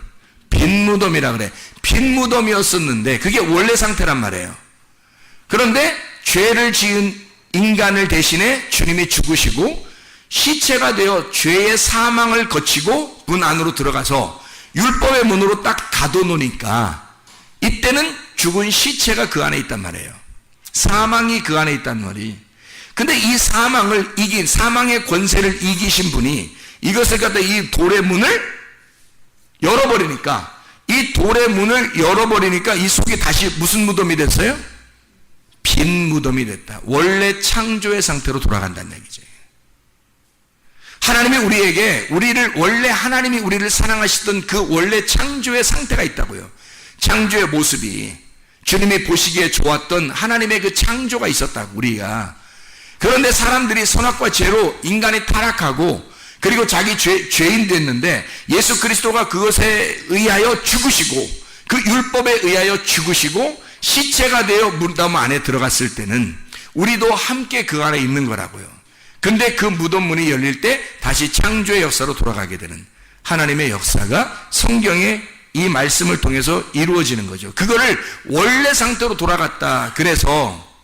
빈 무덤이라 그래. 빈 무덤이었었는데 그게 원래 상태란 말이에요. 그런데 죄를 지은 인간을 대신에 주님이 죽으시고 시체가 되어 죄의 사망을 거치고 문 안으로 들어가서 율법의 문으로 딱 가둬놓으니까 이때는 죽은 시체가 그 안에 있단 말이에요. 사망이 그 안에 있단 말이. 근데 이 사망의 권세를 이기신 분이 이것을 갖다 이 돌의 문을 열어버리니까, 이 돌의 문을 열어버리니까 이 속이 다시 무슨 무덤이 됐어요? 빈 무덤이 됐다. 원래 창조의 상태로 돌아간다는 얘기죠. 하나님이 원래 하나님이 우리를 사랑하시던 그 원래 창조의 상태가 있다고요. 창조의 모습이, 주님이 보시기에 좋았던 하나님의 그 창조가 있었다고, 우리가. 그런데 사람들이 선악과 죄로 인간이 타락하고, 그리고 자기 죄인 됐는데 예수 그리스도가 그것에 의하여 죽으시고, 그 율법에 의하여 죽으시고 시체가 되어 무덤 안에 들어갔을 때는 우리도 함께 그 안에 있는 거라고요. 근데 그 무덤 문이 열릴 때 다시 창조의 역사로 돌아가게 되는 하나님의 역사가 성경에 이 말씀을 통해서 이루어지는 거죠. 그거를 원래 상태로 돌아갔다. 그래서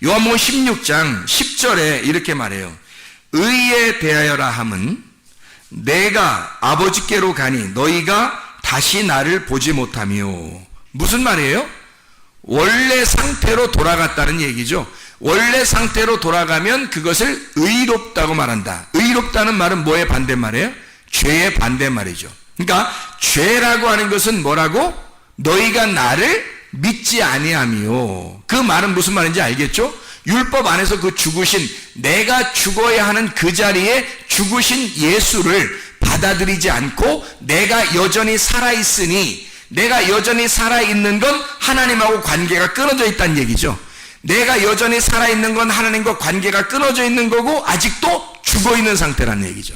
요한복음 16장 10절에 이렇게 말해요. 의에 대하여라 함은 내가 아버지께로 가니 너희가 다시 나를 보지 못하며. 무슨 말이에요? 원래 상태로 돌아갔다는 얘기죠. 원래 상태로 돌아가면 그것을 의롭다고 말한다. 의롭다는 말은 뭐의 반대말이에요? 죄의 반대말이죠. 그러니까 죄라고 하는 것은 뭐라고? 너희가 나를 믿지 아니하며. 그 말은 무슨 말인지 알겠죠? 율법 안에서 그 죽으신, 내가 죽어야 하는 그 자리에 죽으신 예수를 받아들이지 않고 내가 여전히 살아있으니, 내가 여전히 살아있는 건 하나님하고 관계가 끊어져 있다는 얘기죠. 내가 여전히 살아있는 건 하나님과 관계가 끊어져 있는 거고 아직도 죽어있는 상태라는 얘기죠.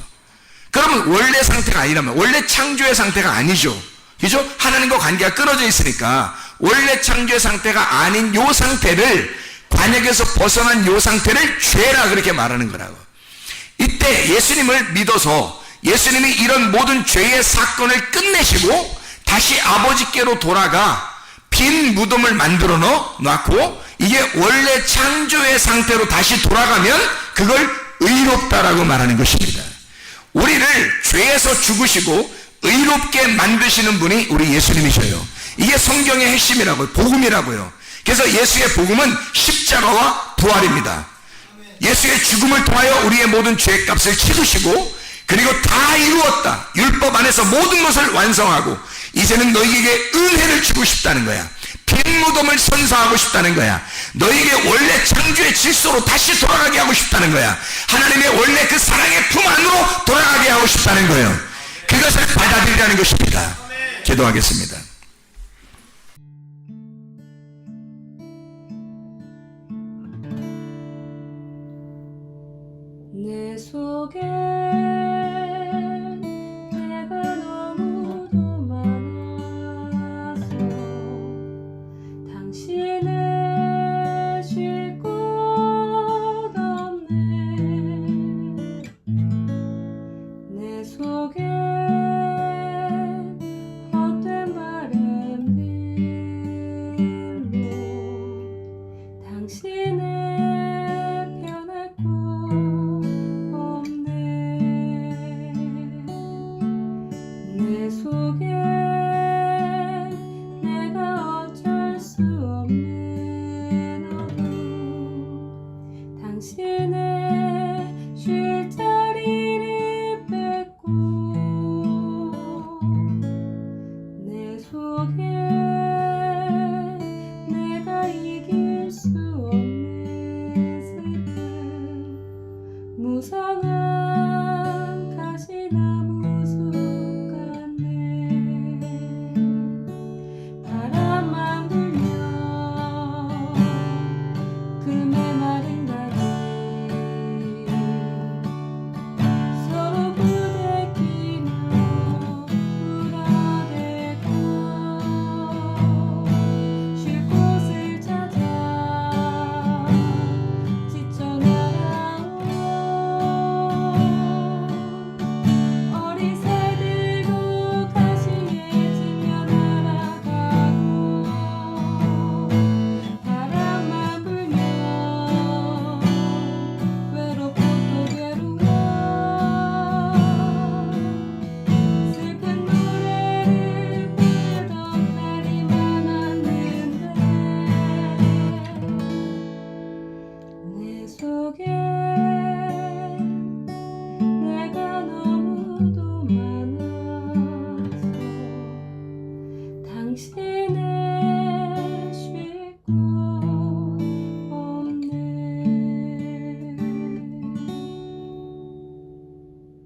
그러면 원래 상태가 아니라면, 원래 창조의 상태가 아니죠. 그죠? 하나님과 관계가 끊어져 있으니까 원래 창조의 상태가 아닌 요 상태를, 관역에서 벗어난 요 상태를 죄라 그렇게 말하는 거라고. 이때 예수님을 믿어서 예수님이 이런 모든 죄의 사건을 끝내시고 다시 아버지께로 돌아가 빈 무덤을 만들어 놨고 이게 원래 창조의 상태로 다시 돌아가면 그걸 의롭다라고 말하는 것입니다. 우리를 죄에서 죽으시고 의롭게 만드시는 분이 우리 예수님이셔요. 이게 성경의 핵심이라고요. 복음이라고요. 그래서 예수의 복음은 십자가와 부활입니다. 예수의 죽음을 통하여 우리의 모든 죄값을 치르시고 그리고 다 이루었다. 율법 안에서 모든 것을 완성하고 이제는 너희에게 은혜를 주고 싶다는 거야. 빈 무덤을 선사하고 싶다는 거야. 너희에게 원래 창조의 질서로 다시 돌아가게 하고 싶다는 거야. 하나님의 원래 그 사랑의 품 안으로 돌아가게 하고 싶다는 거예요. 그것을 받아들이라는 것입니다. 기도하겠습니다.